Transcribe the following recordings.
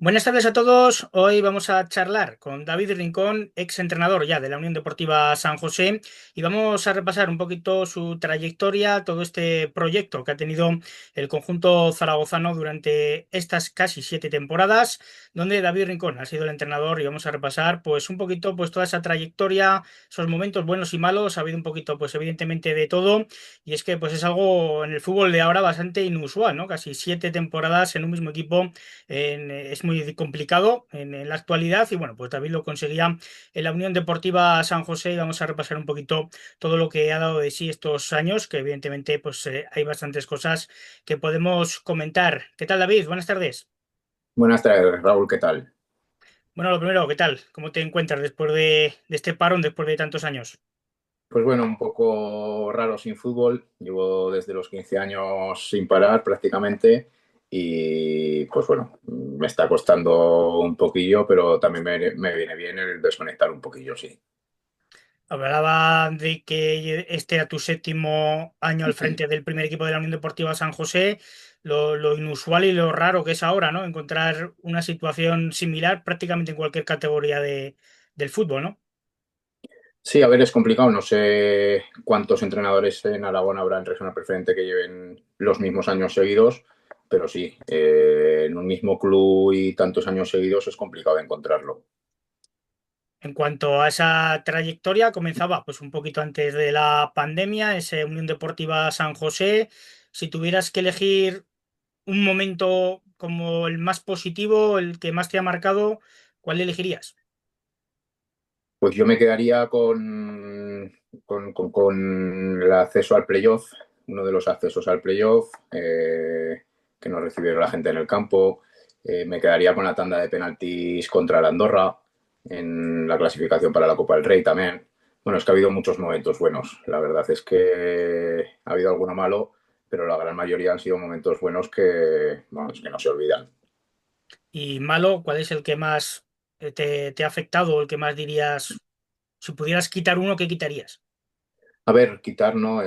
Buenas tardes a todos. Hoy vamos a charlar con David Rincón, ex entrenador ya de la Unión Deportiva San José, y vamos a repasar un poquito su trayectoria, todo este proyecto que ha tenido el conjunto zaragozano durante estas casi 7 temporadas, donde David Rincón ha sido el entrenador, y vamos a repasar pues un poquito pues toda esa trayectoria, esos momentos buenos y malos. Ha habido un poquito pues evidentemente de todo, y es que pues es algo en el fútbol de ahora bastante inusual, ¿no? Casi 7 temporadas en un mismo equipo es muy complicado en la actualidad, y bueno, pues David lo conseguía en la Unión Deportiva San José, y vamos a repasar un poquito todo lo que ha dado de sí estos años, que evidentemente pues hay bastantes cosas que podemos comentar. ¿Qué tal, David? Buenas tardes. Buenas tardes, Raúl, ¿qué tal? Bueno, lo primero, ¿qué tal? ¿Cómo te encuentras después de este parón, después de tantos años? Pues bueno, un poco raro sin fútbol. Llevo desde los 15 años sin parar prácticamente y pues bueno, me está costando un poquillo, pero también me viene bien el desconectar un poquillo, sí. Hablaba de que este era tu séptimo año al frente del primer equipo de la Unión Deportiva San José, lo inusual y lo raro que es ahora, ¿no? Encontrar una situación similar prácticamente en cualquier categoría del fútbol, ¿no? Sí, a ver, es complicado. No sé cuántos entrenadores en Aragón habrá en regional preferente que lleven los mismos años seguidos, pero sí, en un mismo club y tantos años seguidos es complicado encontrarlo. En cuanto a esa trayectoria, comenzaba pues un poquito antes de la pandemia, ese Unión Deportiva San José. Si tuvieras que elegir un momento como el más positivo, el que más te ha marcado, ¿cuál elegirías? Pues yo me quedaría con el acceso al playoff, uno de los accesos al playoff, que nos recibieron la gente en el campo. Me quedaría con la tanda de penaltis contra la Andorra en la clasificación para la Copa del Rey también. Bueno, es que ha habido muchos momentos buenos. La verdad es que ha habido alguno malo, pero la gran mayoría han sido momentos buenos que, vamos, que no se olvidan. Y malo, ¿cuál es el que más te ha afectado o el que más dirías, si pudieras quitar uno, qué quitarías? A ver, quitar, ¿no?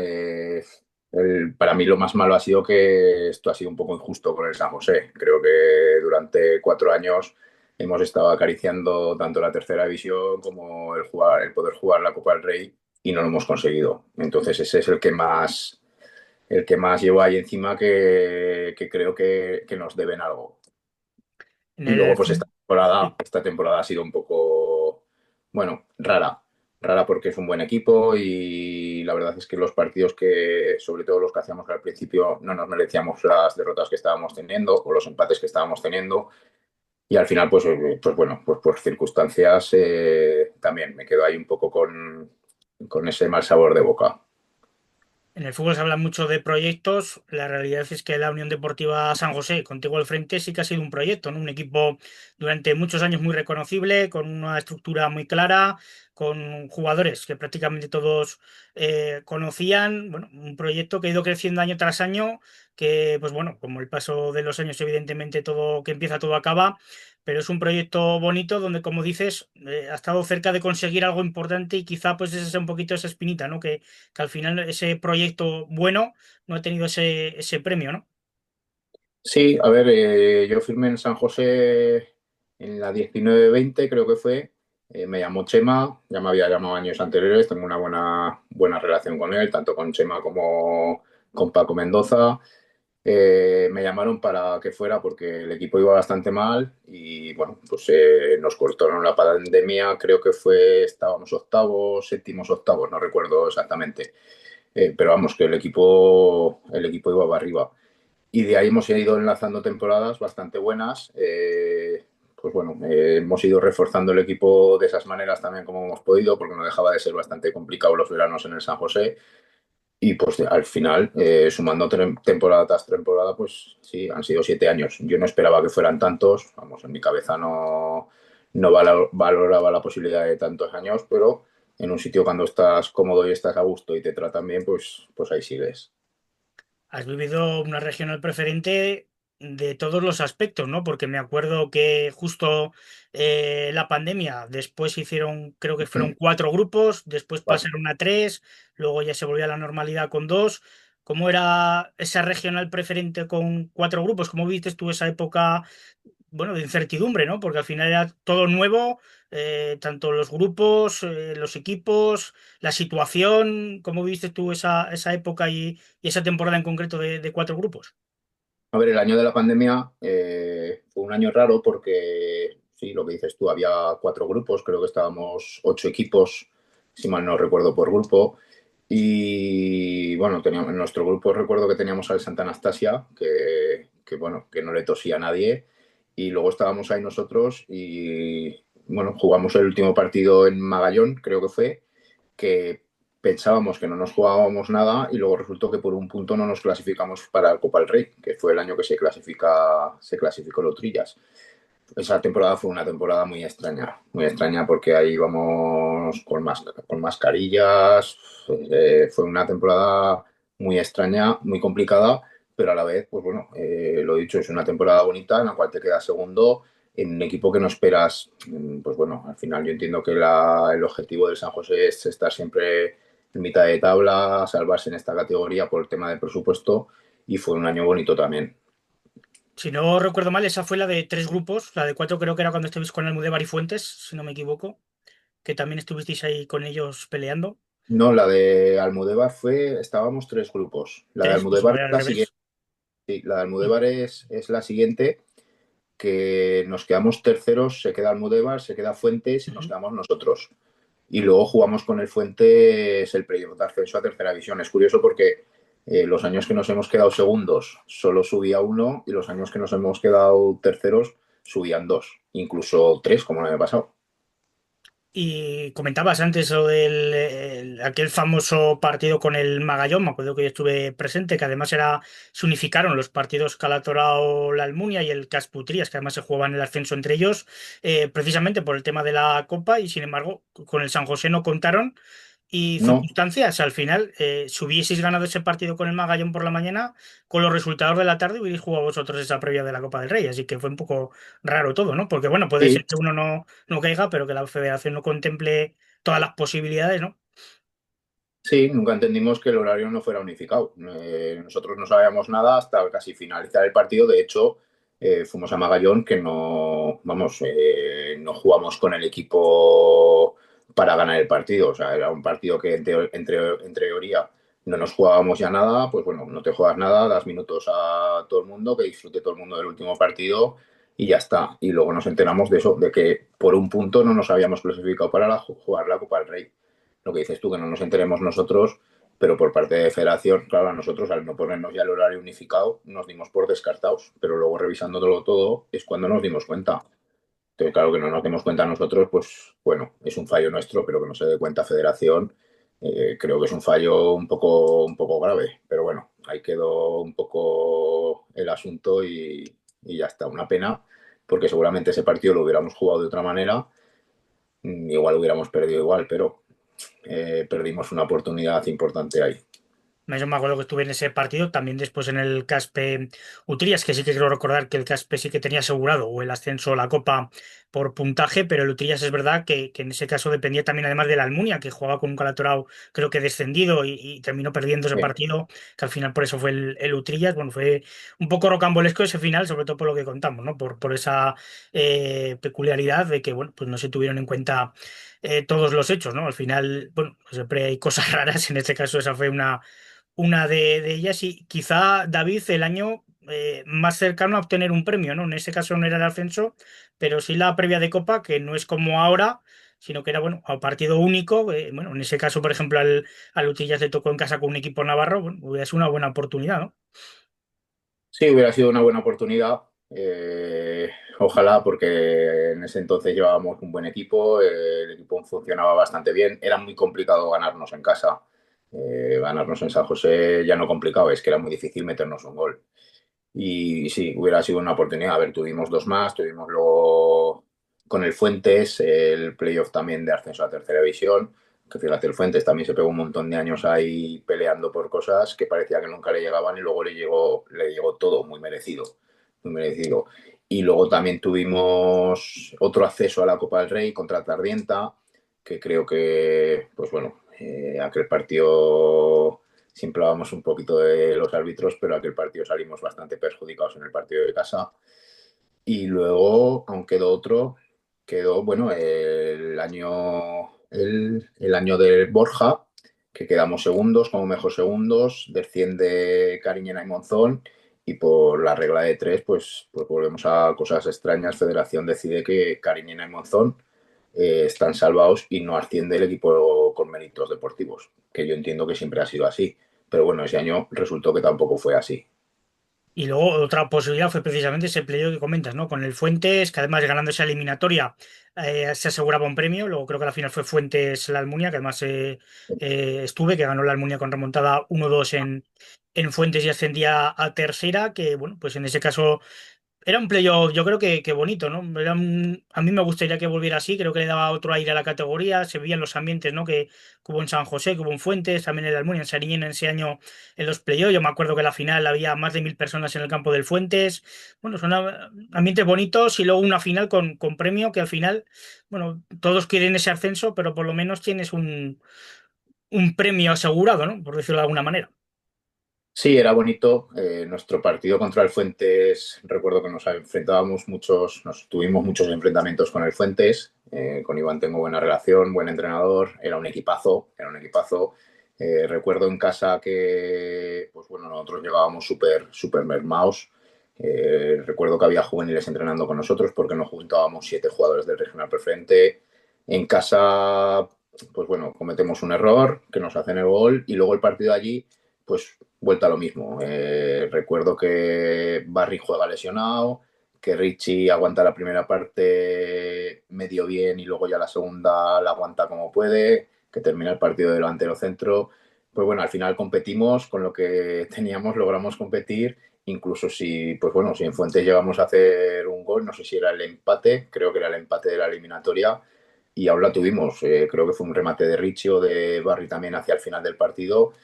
Para mí lo más malo ha sido que esto ha sido un poco injusto con el San José. Creo que durante 4 años hemos estado acariciando tanto la tercera división como el poder jugar la Copa del Rey y no lo hemos conseguido. Entonces ese es el que más llevo ahí encima que creo que nos deben algo. En Y luego, el pues fut- sí. esta temporada ha sido un poco, bueno, rara. Rara porque es un buen equipo y la verdad es que los partidos que, sobre todo los que hacíamos al principio, no nos merecíamos las derrotas que estábamos teniendo o los empates que estábamos teniendo. Y al final, pues bueno, pues por circunstancias también me quedo ahí un poco con ese mal sabor de boca. En el fútbol se habla mucho de proyectos. La realidad es que la Unión Deportiva San José, contigo al frente, sí que ha sido un proyecto, ¿no? Un equipo durante muchos años muy reconocible, con una estructura muy clara, con jugadores que prácticamente todos conocían. Bueno, un proyecto que ha ido creciendo año tras año, que, pues bueno, como el paso de los años, evidentemente todo que empieza, todo acaba. Pero es un proyecto bonito donde, como dices, ha estado cerca de conseguir algo importante, y quizá pues esa sea un poquito esa espinita, ¿no? Que al final ese proyecto bueno no ha tenido ese premio, ¿no? Sí, a ver, yo firmé en San José en la 19-20, creo que fue. Me llamó Chema, ya me había llamado años anteriores, tengo una buena relación con él, tanto con Chema como con Paco Mendoza. Me llamaron para que fuera porque el equipo iba bastante mal y bueno, pues nos cortaron la pandemia, creo que estábamos octavos, séptimos, octavos, no recuerdo exactamente. Pero vamos, que el equipo iba para arriba. Y de ahí hemos ido enlazando temporadas bastante buenas. Pues bueno, hemos ido reforzando el equipo de esas maneras también como hemos podido, porque no dejaba de ser bastante complicado los veranos en el San José. Y pues al final, sumando temporada tras temporada, pues sí, han sido 7 años. Yo no esperaba que fueran tantos, vamos, en mi cabeza no valoraba la posibilidad de tantos años, pero en un sitio cuando estás cómodo y estás a gusto y te tratan bien, pues ahí sigues. Has vivido una regional preferente de todos los aspectos, ¿no? Porque me acuerdo que justo la pandemia, después hicieron, creo que fueron 4 grupos, después pasaron a 3, luego ya se volvió a la normalidad con 2. ¿Cómo era esa regional preferente con 4 grupos? ¿Cómo viste tú esa época bueno, de incertidumbre, ¿no? Porque al final era todo nuevo, tanto los grupos, los equipos, la situación. ¿Cómo viste tú esa época y esa temporada en concreto de cuatro grupos? A ver, el año de la pandemia fue un año raro porque, sí, lo que dices tú, había cuatro grupos, creo que estábamos ocho equipos, si mal no recuerdo, por grupo. Y bueno, teníamos, en nuestro grupo recuerdo que teníamos al Santa Anastasia, bueno, que no le tosía a nadie. Y luego estábamos ahí nosotros y bueno, jugamos el último partido en Magallón, creo que fue, que pensábamos que no nos jugábamos nada y luego resultó que por un punto no nos clasificamos para el Copa del Rey, que fue el año que se clasificó el Trillas. Esa temporada fue una temporada muy extraña porque ahí íbamos con mascarillas. Fue una temporada muy extraña, muy complicada, pero a la vez, pues bueno, lo dicho, es una temporada bonita en la cual te quedas segundo en un equipo que no esperas. Pues bueno, al final yo entiendo que el objetivo del San José es estar siempre en mitad de tabla, salvarse en esta categoría por el tema del presupuesto y fue un año bonito también. Si no recuerdo mal, esa fue la de tres grupos. La de cuatro creo que era cuando estuvisteis con Almudévar y Fuentes, si no me equivoco, que también estuvisteis ahí con ellos peleando. No, la de Almudévar estábamos tres grupos. La de Tres, pues igual Almudévar era es al la siguiente, revés. sí, la de Mm. Almudévar es la siguiente, que nos quedamos terceros, se queda Almudévar, se queda Fuentes y nos Ujú. quedamos nosotros. Y luego jugamos con el Fuentes el playoff de ascenso a tercera división. Es curioso porque los años que nos hemos quedado segundos solo subía uno y los años que nos hemos quedado terceros subían dos, incluso tres, como el año pasado. Y comentabas antes lo del aquel famoso partido con el Magallón, me acuerdo que yo estuve presente, que además se unificaron los partidos Calatorao, la Almunia y el Casputrías, que además se jugaban el ascenso entre ellos, precisamente por el tema de la Copa, y sin embargo, con el San José no contaron. Y No, circunstancias, al final, si hubieseis ganado ese partido con el Magallón por la mañana, con los resultados de la tarde hubierais jugado vosotros esa previa de la Copa del Rey, así que fue un poco raro todo, ¿no? Porque bueno, puede ser sí, que uno no caiga, pero que la federación no contemple todas las posibilidades, ¿no? sí, nunca entendimos que el horario no fuera unificado. Nosotros no sabíamos nada hasta casi finalizar el partido. De hecho, fuimos a Magallón que no, vamos, no jugamos con el equipo para ganar el partido. O sea, era un partido que en teoría no nos jugábamos ya nada. Pues bueno, no te juegas nada, das minutos a todo el mundo, que disfrute todo el mundo del último partido y ya está. Y luego nos enteramos de eso, de que por un punto no nos habíamos clasificado para jugar la Copa del Rey. Lo que dices tú, que no nos enteremos nosotros, pero por parte de Federación, claro, a nosotros al no ponernos ya el horario unificado, nos dimos por descartados, pero luego revisándolo todo es cuando nos dimos cuenta. Entonces, claro, que no nos demos cuenta nosotros, pues bueno, es un fallo nuestro, pero que no se dé cuenta Federación, creo que es un fallo un poco grave, pero bueno, ahí quedó un poco el asunto y ya está, una pena, porque seguramente ese partido lo hubiéramos jugado de otra manera, igual hubiéramos perdido igual, pero perdimos una oportunidad importante ahí. Yo me acuerdo que estuve en ese partido, también después en el Caspe Utrillas, que sí que quiero recordar que el Caspe sí que tenía asegurado o el ascenso o la Copa por puntaje, pero el Utrillas es verdad que en ese caso dependía también además de la Almunia, que jugaba con un Calatorao creo que descendido y terminó perdiendo ese Sí, partido, que al final por eso fue el Utrillas. Bueno, fue un poco rocambolesco ese final, sobre todo por lo que contamos, ¿no? Por esa peculiaridad de que, bueno, pues no se tuvieron en cuenta todos los hechos, ¿no? Al final, bueno, pues siempre hay cosas raras, en este caso esa fue una de ellas y quizá David el año más cercano a obtener un premio, ¿no? En ese caso no era el ascenso, pero sí la previa de Copa, que no es como ahora, sino que era, bueno, a partido único. Bueno, en ese caso, por ejemplo, al Utillas le tocó en casa con un equipo navarro, bueno, hubiera sido una buena oportunidad, ¿no? sí, hubiera sido una buena oportunidad. Ojalá, porque en ese entonces llevábamos un buen equipo, el equipo funcionaba bastante bien. Era muy complicado ganarnos en casa. Ganarnos en San José ya no complicado, es que era muy difícil meternos un gol. Y sí, hubiera sido una oportunidad. A ver, tuvimos dos más, tuvimos luego con el Fuentes el playoff también de ascenso a tercera división, que fíjate, el Fuentes también se pegó un montón de años ahí peleando por cosas que parecía que nunca le llegaban y luego le llegó todo muy merecido, muy merecido. Y luego también tuvimos otro acceso a la Copa del Rey contra Tardienta, que creo que, pues bueno, aquel partido siempre hablábamos un poquito de los árbitros, pero aquel partido salimos bastante perjudicados en el partido de casa. Y luego, aún quedó otro, quedó, bueno, el año de Borja, que quedamos segundos, como mejor segundos, desciende Cariñena y Monzón, y por la regla de tres, pues volvemos a cosas extrañas. Federación decide que Cariñena y Monzón están salvados y no asciende el equipo con méritos deportivos, que yo entiendo que siempre ha sido así. Pero bueno, ese año resultó que tampoco fue así. Y luego otra posibilidad fue precisamente ese playoff que comentas, ¿no? Con el Fuentes, que además ganando esa eliminatoria se aseguraba un premio. Luego creo que la final fue Fuentes la Almunia, que además estuve, que ganó la Almunia con remontada 1-2 en Fuentes y ascendía a tercera, que bueno, pues en ese caso era un playoff, yo creo que bonito, ¿no? A mí me gustaría que volviera así, creo que le daba otro aire a la categoría, se veían los ambientes, ¿no? Que hubo en San José, que hubo en Fuentes, también en el Almunia, en Sariñena en ese año en los playoffs. Yo me acuerdo que en la final había más de 1.000 personas en el campo del Fuentes. Bueno, son ambientes bonitos y luego una final con premio que al final, bueno, todos quieren ese ascenso, pero por lo menos tienes un premio asegurado, ¿no? Por decirlo de alguna manera. Sí, era bonito. Nuestro partido contra el Fuentes, recuerdo que nos enfrentábamos muchos, nos tuvimos muchos enfrentamientos con el Fuentes. Con Iván tengo buena relación, buen entrenador, era un equipazo, era un equipazo. Recuerdo en casa que, pues bueno, nosotros llegábamos súper mermados. Recuerdo que había juveniles entrenando con nosotros porque nos juntábamos 7 jugadores del regional preferente. En casa, pues bueno, cometemos un error que nos hacen el gol y luego el partido allí, pues vuelta a lo mismo. Recuerdo que Barry juega lesionado, que Richie aguanta la primera parte medio bien y luego ya la segunda la aguanta como puede, que termina el partido de delantero centro. Pues bueno, al final competimos con lo que teníamos, logramos competir, incluso si, pues bueno, si en Fuentes llegamos a hacer un gol, no sé si era el empate, creo que era el empate de la eliminatoria, y aún la tuvimos. Creo que fue un remate de Richie o de Barry también hacia el final del partido,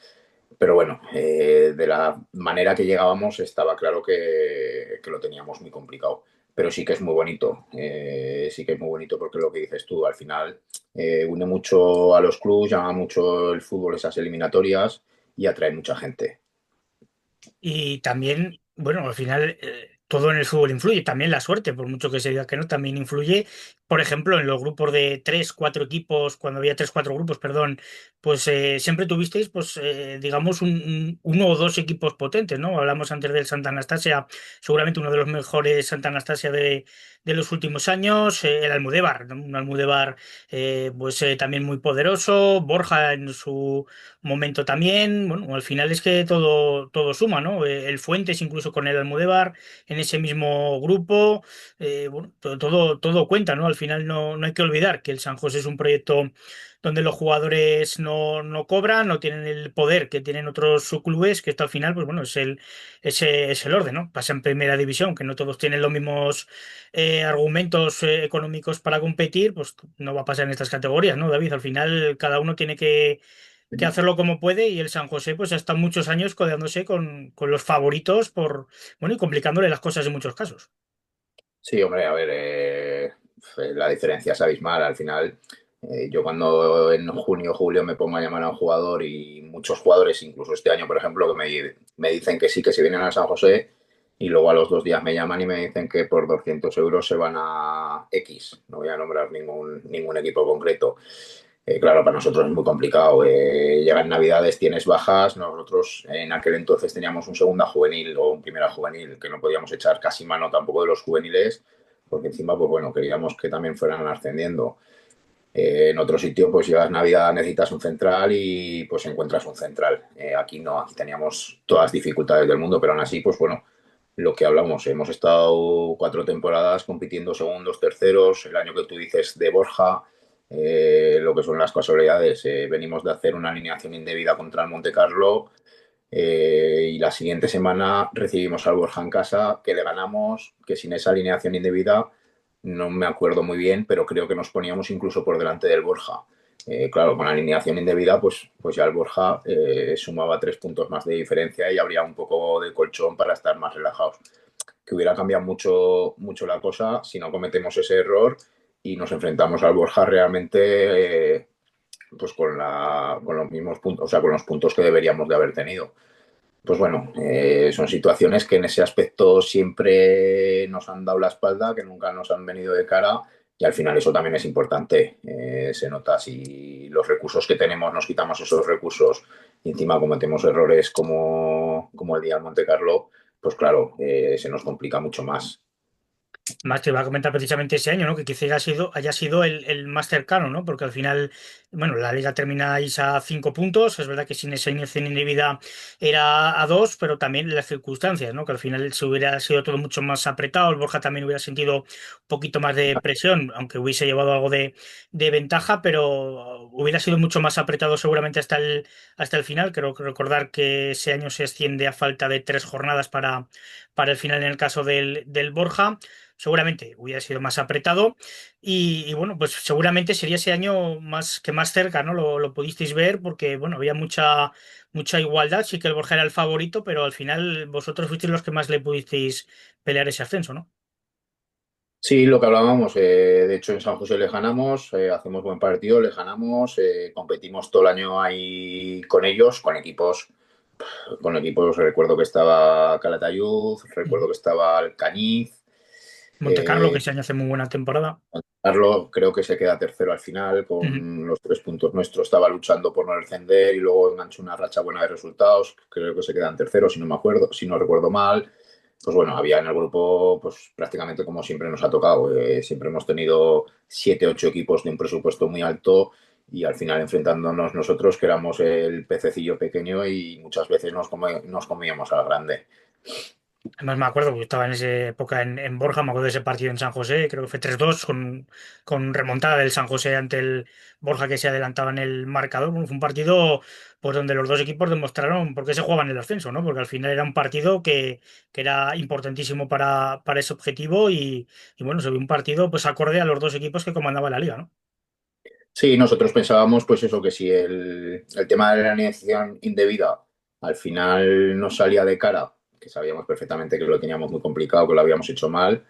pero bueno, de la manera que llegábamos estaba claro que lo teníamos muy complicado. Pero sí que es muy bonito, sí que es muy bonito porque lo que dices tú, al final une mucho a los clubes, llama mucho el fútbol esas eliminatorias y atrae mucha gente. Y también, bueno, al final todo en el fútbol influye, también la suerte, por mucho que se diga que no, también influye. Por ejemplo, en los grupos de tres, cuatro equipos, cuando había tres, cuatro grupos, perdón, pues siempre tuvisteis, pues digamos, uno o dos equipos potentes, ¿no? Hablamos antes del Santa Anastasia, seguramente uno de los mejores Santa Anastasia de los últimos años, el Almudévar, ¿no? Un Almudévar pues también muy poderoso, Borja en su momento también. Bueno, al final es que todo suma, ¿no? El Fuentes, incluso con el Almudévar, en ese mismo grupo, bueno, todo cuenta, ¿no? Al final no hay que olvidar que el San José es un proyecto donde los jugadores no cobran, no tienen el poder que tienen otros subclubes, que esto al final, pues bueno, es el orden, ¿no? Pasa en primera división, que no todos tienen los mismos argumentos económicos para competir, pues no va a pasar en estas categorías, ¿no, David? Al final cada uno tiene que hacerlo como puede y el San José pues ha estado muchos años codeándose con los favoritos bueno, y complicándole las cosas en muchos casos. Sí, hombre, a ver, la diferencia es abismal. Al final, yo cuando en junio o julio me pongo a llamar a un jugador y muchos jugadores, incluso este año, por ejemplo, me dicen que sí, que se vienen a San José y luego a los 2 días me llaman y me dicen que por 200 euros se van a X. No voy a nombrar ningún equipo concreto. Claro, para nosotros es muy complicado. Llegan Navidades, tienes bajas. Nosotros en aquel entonces teníamos un segunda juvenil o un primera juvenil que no podíamos echar casi mano tampoco de los juveniles, porque encima, pues bueno, queríamos que también fueran ascendiendo. En otro sitio, pues llegas Navidad, necesitas un central y pues encuentras un central. Aquí no, aquí teníamos todas las dificultades del mundo, pero aún así, pues bueno, lo que hablamos, hemos estado 4 temporadas compitiendo segundos, terceros, el año que tú dices de Borja, lo que son las casualidades. Venimos de hacer una alineación indebida contra el Monte Carlo y la siguiente semana recibimos al Borja en casa, que le ganamos, que sin esa alineación indebida no me acuerdo muy bien, pero creo que nos poníamos incluso por delante del Borja. Claro, con la alineación indebida, pues ya el Borja sumaba 3 puntos más de diferencia y habría un poco de colchón para estar más relajados. Que hubiera cambiado mucho la cosa si no cometemos ese error y nos enfrentamos al Borja realmente pues con los mismos puntos, o sea, con los puntos que deberíamos de haber tenido. pues bueno, son situaciones que en ese aspecto siempre nos han dado la espalda, que nunca nos han venido de cara y al final eso también es importante. Se nota si los recursos que tenemos nos quitamos esos recursos y encima cometemos errores como el día del Monte Carlo, pues claro, se nos complica mucho más. Más te iba a comentar precisamente ese año, ¿no? Que quizá haya sido el más cercano, ¿no? Porque al final, bueno, la liga termináis a 5 puntos. Es verdad que sin esa inercia indebida era a dos, pero también las circunstancias, ¿no? Que al final se hubiera sido todo mucho más apretado. El Borja también hubiera sentido un poquito más de presión, aunque hubiese llevado algo de ventaja, pero hubiera sido mucho más apretado seguramente hasta el final. Creo que recordar que ese año se extiende a falta de 3 jornadas para el final en el caso del Borja. Seguramente hubiera sido más apretado y bueno, pues seguramente sería ese año más cerca, ¿no? Lo pudisteis ver porque, bueno, había mucha igualdad, sí que el Borja era el favorito, pero al final vosotros fuisteis los que más le pudisteis pelear ese ascenso, ¿no? Sí, lo que hablábamos, de hecho en San José le ganamos, hacemos buen partido, le ganamos, competimos todo el año ahí con ellos, con equipos, recuerdo que estaba Calatayud, recuerdo Ujú. que estaba Alcañiz, Monte Carlo, eh, que ese año hace muy buena temporada. Carlos creo que se queda tercero al final Ujú. con los 3 puntos nuestros, estaba luchando por no descender y luego enganchó una racha buena de resultados, creo que se quedan terceros si no me acuerdo, si no recuerdo mal. Pues bueno, había en el grupo, pues prácticamente como siempre nos ha tocado. Siempre hemos tenido 7, 8 equipos de un presupuesto muy alto y al final enfrentándonos nosotros, que éramos el pececillo pequeño y muchas veces nos comíamos al grande. Además me acuerdo, porque estaba en esa época en Borja, me acuerdo de ese partido en San José, creo que fue 3-2 con remontada del San José ante el Borja que se adelantaba en el marcador. Bueno, fue un partido pues, donde los dos equipos demostraron por qué se jugaban el ascenso, ¿no? Porque al final era un partido que era importantísimo para ese objetivo y bueno, se vio un partido pues acorde a los dos equipos que comandaba la liga, ¿no? Sí, nosotros pensábamos, pues eso, que si el tema de la alineación indebida al final nos salía de cara, que sabíamos perfectamente que lo teníamos muy complicado, que lo habíamos hecho mal,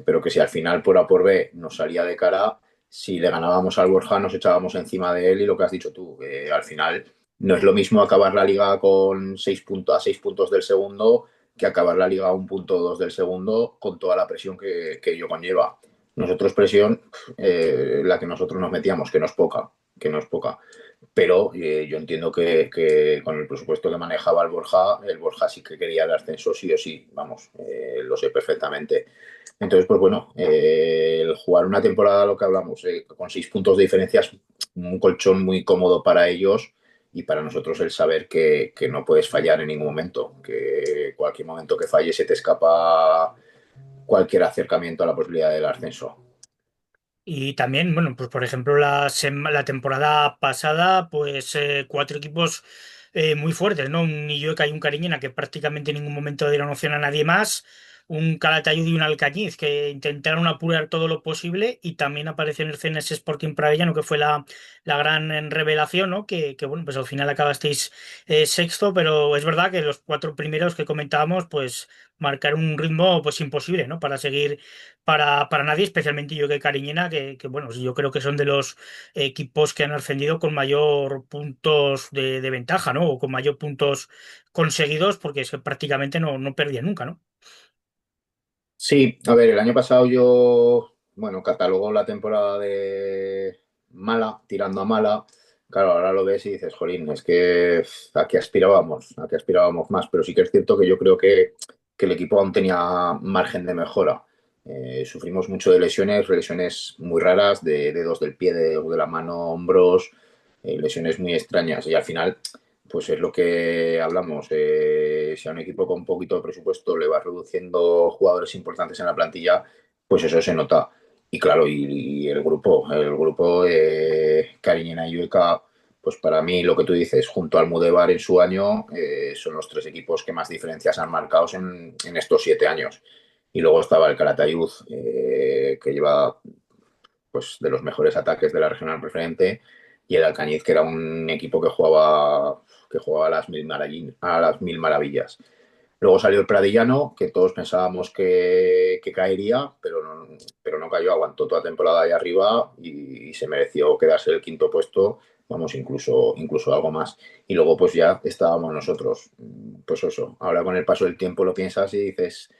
pero que si al final por A por B nos salía de cara, si le ganábamos al Borja nos echábamos encima de él y lo que has dicho tú, al final no es lo mismo acabar la liga con 6 puntos, a 6 puntos del segundo que acabar la liga a 1,2 del segundo con toda la presión que ello conlleva. Nosotros presión la que nosotros nos metíamos, que no es poca. Pero yo entiendo que con el presupuesto que manejaba el Borja sí que quería el ascenso sí o sí, vamos, lo sé perfectamente. Entonces, pues bueno, el jugar una temporada, lo que hablamos, con 6 puntos de diferencia es un colchón muy cómodo para ellos y para nosotros el saber que no puedes fallar en ningún momento, que cualquier momento que falles se te escapa cualquier acercamiento a la posibilidad del ascenso. Y también, bueno, pues por ejemplo, la temporada pasada, pues 4 equipos muy fuertes, ¿no? Un Illueca y un Cariñena que prácticamente en ningún momento dieron opción a nadie más. Un Calatayud y un Alcañiz que intentaron apurar todo lo posible y también apareció en el CNS Sporting Pravellano, que fue la gran revelación, ¿no? Que bueno, pues al final acabasteis sexto, pero es verdad que los 4 primeros que comentábamos, pues marcaron un ritmo pues imposible, ¿no? Para seguir para nadie, especialmente yo que Cariñena, que, bueno, yo creo que son de los equipos que han ascendido con mayor puntos de ventaja, ¿no? O con mayor puntos conseguidos, porque es que prácticamente no perdía nunca, ¿no? Sí, a ver, el año pasado yo, bueno, catalogó la temporada de mala, tirando a mala. Claro, ahora lo ves y dices, jolín, es que a qué aspirábamos más, pero sí que es cierto que yo creo que el equipo aún tenía margen de mejora. Sufrimos mucho de lesiones, lesiones muy raras, de dedos del pie, de dedos de la mano, hombros, lesiones muy extrañas y al final pues es lo que hablamos. Si a un equipo con un poquito de presupuesto le va reduciendo jugadores importantes en la plantilla, pues eso se nota. Y claro, y el grupo Cariñena y Ueca, pues para mí lo que tú dices, junto al Mudebar en su año, son los 3 equipos que más diferencias han marcado en estos 7 años. Y luego estaba el Calatayud, que lleva pues de los mejores ataques de la regional preferente, y el Alcañiz, que era un equipo que jugaba a las mil maravillas. Luego salió el Pradillano, que todos pensábamos que caería, pero no cayó, aguantó toda la temporada ahí arriba y se mereció quedarse el quinto puesto, vamos, incluso algo más. Y luego pues ya estábamos nosotros. Pues eso, ahora con el paso del tiempo lo piensas y dices,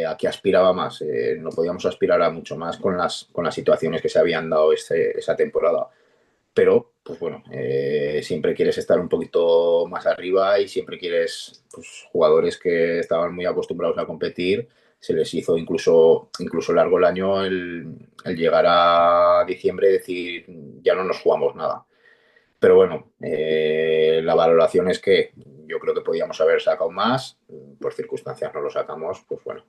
¿a qué aspiraba más? No podíamos aspirar a mucho más con las situaciones que se habían dado esa temporada. Pero, pues bueno, siempre quieres estar un poquito más arriba y siempre quieres, pues, jugadores que estaban muy acostumbrados a competir, se les hizo incluso largo el año el llegar a diciembre y decir, ya no nos jugamos nada. Pero bueno, la valoración es que yo creo que podíamos haber sacado más, por circunstancias no lo sacamos, pues bueno.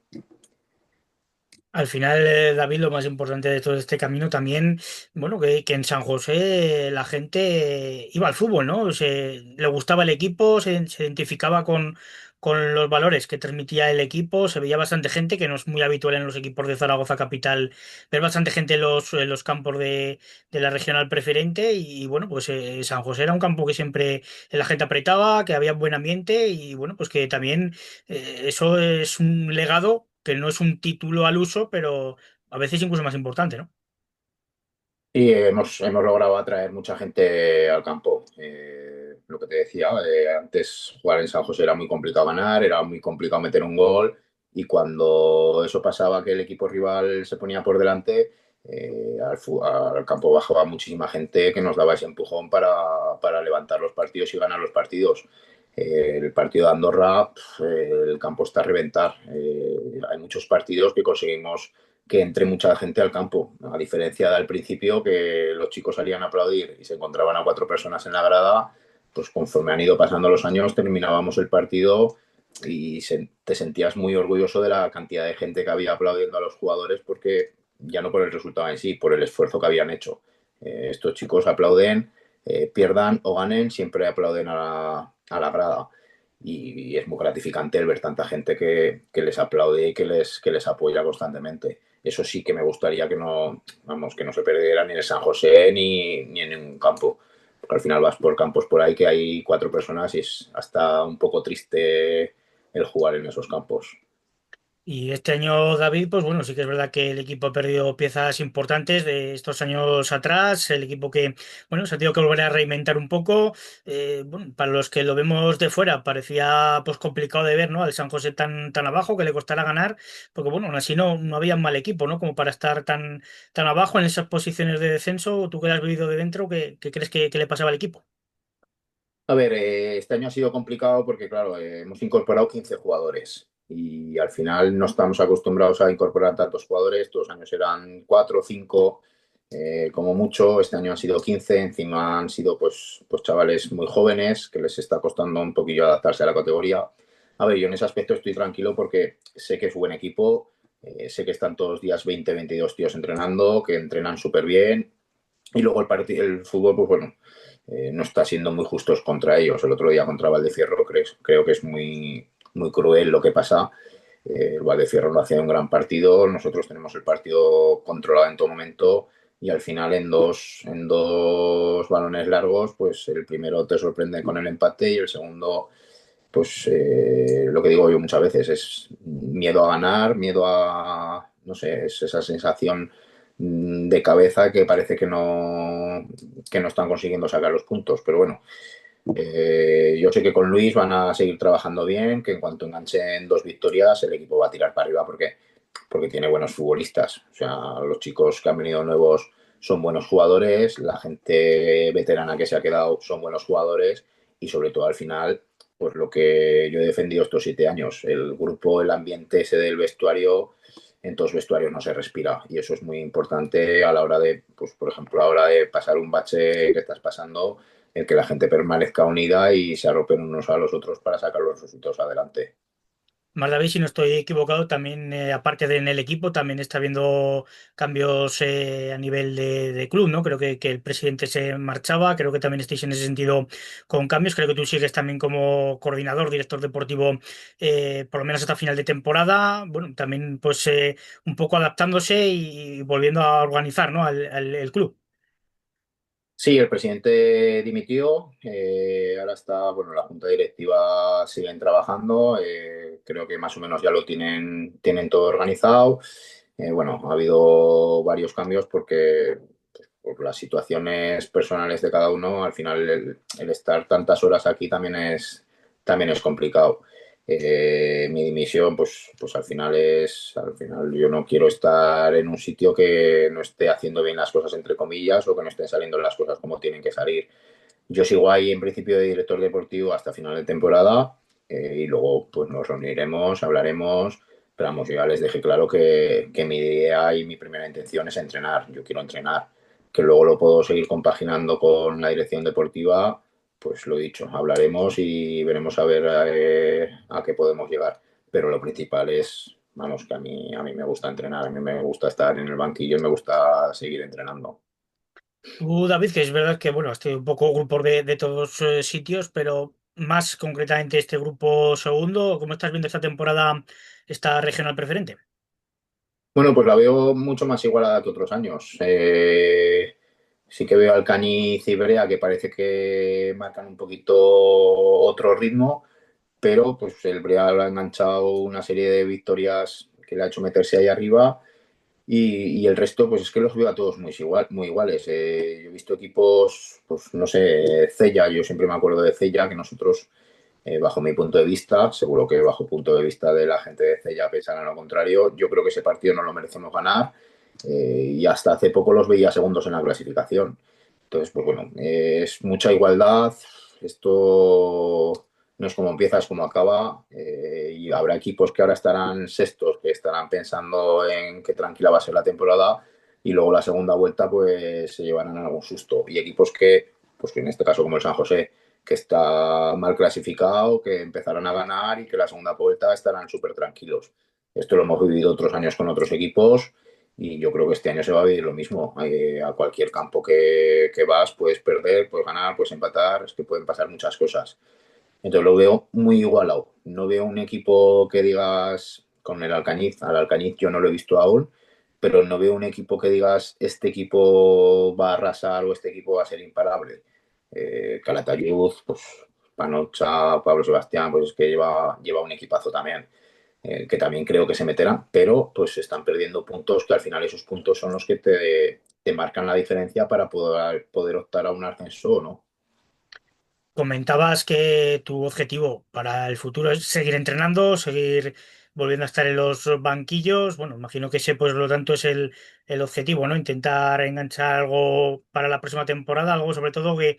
Al final, David, lo más importante de todo este camino también, bueno, que en San José la gente iba al fútbol, ¿no? Le gustaba el equipo, se identificaba con los valores que transmitía el equipo, se veía bastante gente, que no es muy habitual en los equipos de Zaragoza capital, ver bastante gente en los campos de la regional preferente y bueno, pues San José era un campo que siempre la gente apretaba, que había buen ambiente y bueno, pues que también eso es un legado que no es un título al uso, pero a veces incluso más importante, ¿no? Y hemos logrado atraer mucha gente al campo. Lo que te decía, antes jugar en San José era muy complicado ganar, era muy complicado meter un gol y cuando eso pasaba, que el equipo rival se ponía por delante, al campo bajaba muchísima gente que nos daba ese empujón para levantar los partidos y ganar los partidos. El partido de Andorra, el campo está a reventar. Hay muchos partidos que conseguimos que entre mucha gente al campo, a diferencia del principio que los chicos salían a aplaudir y se encontraban a 4 personas en la grada, pues conforme han ido pasando los años terminábamos el partido y te sentías muy orgulloso de la cantidad de gente que había aplaudiendo a los jugadores porque ya no por el resultado en sí, por el esfuerzo que habían hecho. Estos chicos aplauden, pierdan o ganen, siempre aplauden a la grada. Y es muy gratificante el ver tanta gente que les aplaude y que les apoya constantemente. Eso sí que me gustaría que no, vamos, que no se perdiera ni en el San José ni en un campo. Porque al final vas por campos por ahí que hay 4 personas y es hasta un poco triste el jugar en esos campos. Y este año, David, pues bueno, sí que es verdad que el equipo ha perdido piezas importantes de estos años atrás. El equipo que, bueno, se ha tenido que volver a reinventar un poco. Bueno, para los que lo vemos de fuera, parecía pues complicado de ver, ¿no? Al San José tan abajo, que le costara ganar, porque bueno, aún así no había un mal equipo, ¿no? Como para estar tan abajo en esas posiciones de descenso. Tú que lo has vivido de dentro, ¿qué crees que le pasaba al equipo? A ver, este año ha sido complicado porque, claro, hemos incorporado 15 jugadores y al final no estamos acostumbrados a incorporar tantos jugadores. Todos los años eran 4 o 5, como mucho. Este año han sido 15. Encima han sido pues chavales muy jóvenes que les está costando un poquillo adaptarse a la categoría. A ver, yo en ese aspecto estoy tranquilo porque sé que es buen equipo, sé que están todos los días 20, 22 tíos entrenando, que entrenan súper bien y luego el fútbol, pues bueno, no está siendo muy justos contra ellos. El otro día contra Valdefierro creo que es muy cruel lo que pasa. El Valdefierro no hacía un gran partido, nosotros tenemos el partido controlado en todo momento y al final en dos balones largos, pues el primero te sorprende con el empate y el segundo, pues lo que digo yo muchas veces es miedo a ganar, miedo a, no sé, es esa sensación de cabeza que parece que no están consiguiendo sacar los puntos. Pero bueno, yo sé que con Luis van a seguir trabajando bien, que en cuanto enganchen 2 victorias el equipo va a tirar para arriba porque tiene buenos futbolistas. O sea, los chicos que han venido nuevos son buenos jugadores, la gente veterana que se ha quedado son buenos jugadores y sobre todo al final, pues lo que yo he defendido estos 7 años, el grupo, el ambiente ese del vestuario, en todos los vestuarios no se respira y eso es muy importante a la hora de, pues por ejemplo, a la hora de pasar un bache que estás pasando, el que la gente permanezca unida y se arropen unos a los otros para sacar los resultados adelante. Más David, si no estoy equivocado, también aparte de en el equipo, también está habiendo cambios a nivel de club, ¿no? Creo que el presidente se marchaba, creo que también estáis en ese sentido con cambios, creo que tú sigues también como coordinador, director deportivo, por lo menos hasta final de temporada, bueno, también pues un poco adaptándose y volviendo a organizar, ¿no? El club. Sí, el presidente dimitió, ahora está, bueno, la junta directiva siguen trabajando, creo que más o menos ya lo tienen todo organizado. Bueno, ha habido varios cambios porque por las situaciones personales de cada uno, al final el estar tantas horas aquí también es complicado. Mi dimisión, pues al final yo no quiero estar en un sitio que no esté haciendo bien las cosas, entre comillas, o que no estén saliendo las cosas como tienen que salir. Yo sigo ahí en principio de director deportivo hasta final de temporada, y luego pues nos reuniremos, hablaremos, pero vamos, yo ya les dejé claro que mi idea y mi primera intención es entrenar, yo quiero entrenar, que luego lo puedo seguir compaginando con la dirección deportiva, pues lo dicho, hablaremos y veremos a ver a qué podemos llegar, pero lo principal es, vamos, que a mí me gusta entrenar, a mí me gusta estar en el banquillo y me gusta seguir entrenando. Tú, David, que es verdad que, bueno, has tenido un poco grupos de todos sitios, pero más concretamente este grupo segundo, ¿cómo estás viendo esta temporada, esta regional preferente? Bueno, pues la veo mucho más igualada que otros años. Sí que veo al Cañiz y Brea que parece que marcan un poquito otro ritmo, pero pues el Brea lo ha enganchado una serie de victorias que le ha hecho meterse ahí arriba y el resto pues es que los veo a todos muy iguales. Yo he visto equipos, pues no sé, Cella, yo siempre me acuerdo de Cella, que nosotros bajo mi punto de vista, seguro que bajo el punto de vista de la gente de Cella pensarán lo contrario. Yo creo que ese partido no lo merecemos ganar, y hasta hace poco los veía segundos en la clasificación. Entonces, pues bueno, es mucha igualdad. Esto no es como empieza, es como acaba. Y habrá equipos que ahora estarán sextos, que estarán pensando en qué tranquila va a ser la temporada. Y luego la segunda vuelta, pues se llevarán algún susto. Y equipos que, pues que en este caso como el San José, que está mal clasificado, que empezarán a ganar y que la segunda vuelta estarán súper tranquilos. Esto lo hemos vivido otros años con otros equipos y yo creo que este año se va a vivir lo mismo. A cualquier campo que vas puedes perder, puedes ganar, puedes empatar, es que pueden pasar muchas cosas. Entonces lo veo muy igualado. No veo un equipo que digas con el Alcañiz, al Alcañiz yo no lo he visto aún, pero no veo un equipo que digas este equipo va a arrasar o este equipo va a ser imparable. Calatayud, pues Panocha, Pablo Sebastián, pues es que lleva un equipazo también, que también creo que se meterán, pero pues están perdiendo puntos que al final esos puntos son los que te marcan la diferencia para poder optar a un ascenso o no. Comentabas que tu objetivo para el futuro es seguir entrenando, seguir volviendo a estar en los banquillos. Bueno, imagino que ese, pues, lo tanto es el objetivo, ¿no? Intentar enganchar algo para la próxima temporada, algo sobre todo que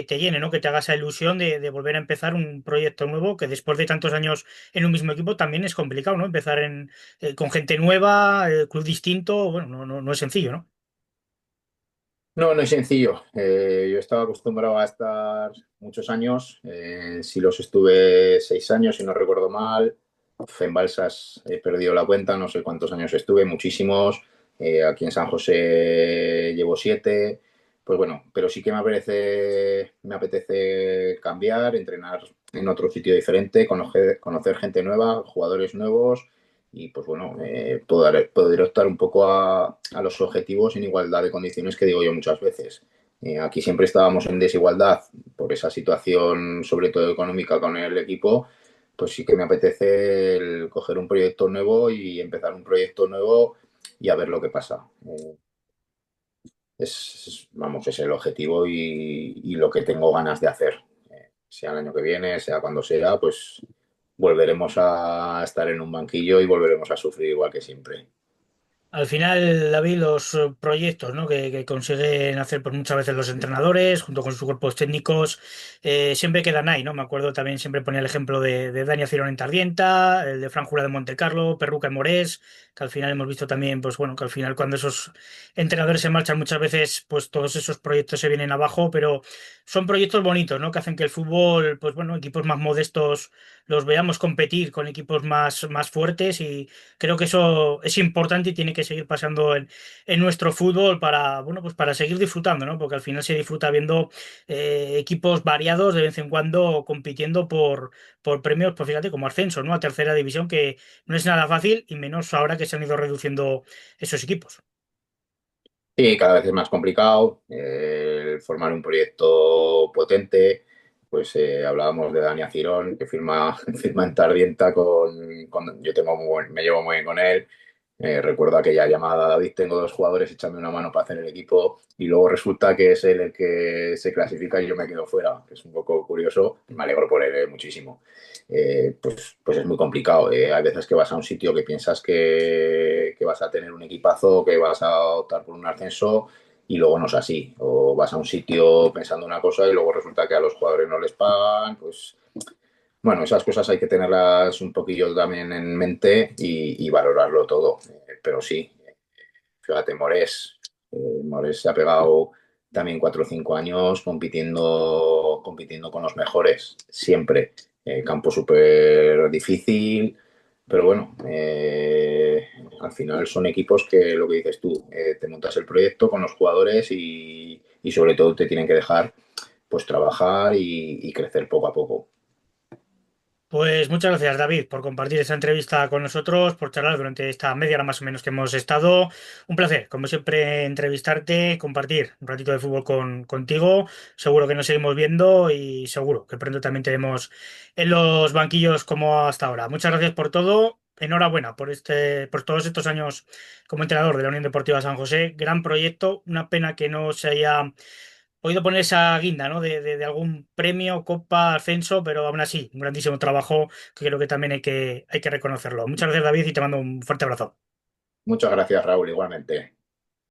te llene, ¿no? Que te haga esa ilusión de volver a empezar un proyecto nuevo, que después de tantos años en un mismo equipo también es complicado, ¿no? Empezar con gente nueva, club distinto, bueno, no es sencillo, ¿no? No, no es sencillo. Yo estaba acostumbrado a estar muchos años. Sí los estuve 6 años, si no recuerdo mal. En Balsas he perdido la cuenta, no sé cuántos años estuve, muchísimos. Aquí en San José llevo 7. Pues bueno, pero sí que me apetece cambiar, entrenar en otro sitio diferente, conocer gente nueva, jugadores nuevos y pues bueno, poder optar un poco a los objetivos en igualdad de condiciones que digo yo muchas veces. Aquí siempre estábamos en desigualdad por esa situación, sobre todo económica, con el equipo, pues sí que me apetece el coger un proyecto nuevo y empezar un proyecto nuevo y a ver lo que pasa. Vamos, es el objetivo y lo que tengo ganas de hacer. Sea el año que viene, sea cuando sea, pues volveremos a estar en un banquillo y volveremos a sufrir igual que siempre. Al final, David, los proyectos, ¿no? que consiguen hacer, pues, muchas veces los entrenadores, junto con sus cuerpos técnicos, siempre quedan ahí, ¿no? Me acuerdo también, siempre ponía el ejemplo de Dani Cirón en Tardienta, el de Fran Jura de Montecarlo, Perruca en Morés, que al final hemos visto también, pues bueno, que al final cuando esos entrenadores se marchan muchas veces, pues todos esos proyectos se vienen abajo, pero son proyectos bonitos, ¿no? Que hacen que el fútbol, pues bueno, equipos más modestos los veamos competir con equipos más fuertes, y creo que eso es importante y tiene que seguir pasando en nuestro fútbol para, bueno, pues para seguir disfrutando, ¿no? Porque al final se disfruta viendo equipos variados de vez en cuando compitiendo por premios, pues fíjate, como ascenso, ¿no? A tercera división, que no es nada fácil y menos ahora que se han ido reduciendo esos equipos. Sí, cada vez es más complicado formar un proyecto potente. Pues hablábamos de Dani Cirón, que firma en Tardienta yo me llevo muy bien con él. Recuerdo aquella llamada, David, tengo dos jugadores echando una mano para hacer el equipo y luego resulta que es él el que se clasifica y yo me quedo fuera, que es un poco curioso. Me alegro por él muchísimo. Pues es muy complicado. Hay veces que vas a un sitio que piensas que vas a tener un equipazo, que vas a optar por un ascenso y luego no es así. O vas a un sitio pensando una cosa y luego resulta que a los jugadores no les pagan, pues bueno, esas cosas hay que tenerlas un poquillo también en mente y valorarlo todo. Pero sí, fíjate, Morés se ha pegado también 4 o 5 años compitiendo con los mejores, siempre. Campo súper difícil, pero bueno, al final son equipos que lo que dices tú, te montas el proyecto con los jugadores y sobre todo te tienen que dejar pues trabajar y crecer poco a poco. Pues muchas gracias, David, por compartir esta entrevista con nosotros, por charlar durante esta media hora más o menos que hemos estado. Un placer, como siempre, entrevistarte, compartir un ratito de fútbol contigo. Seguro que nos seguimos viendo y seguro que pronto también te vemos en los banquillos como hasta ahora. Muchas gracias por todo. Enhorabuena por todos estos años como entrenador de la Unión Deportiva San José. Gran proyecto. Una pena que no se haya podido poner esa guinda, ¿no? De algún premio, copa, ascenso, pero aún así, un grandísimo trabajo que creo que también hay que reconocerlo. Muchas gracias, David, y te mando un fuerte abrazo. Muchas gracias, Raúl, igualmente.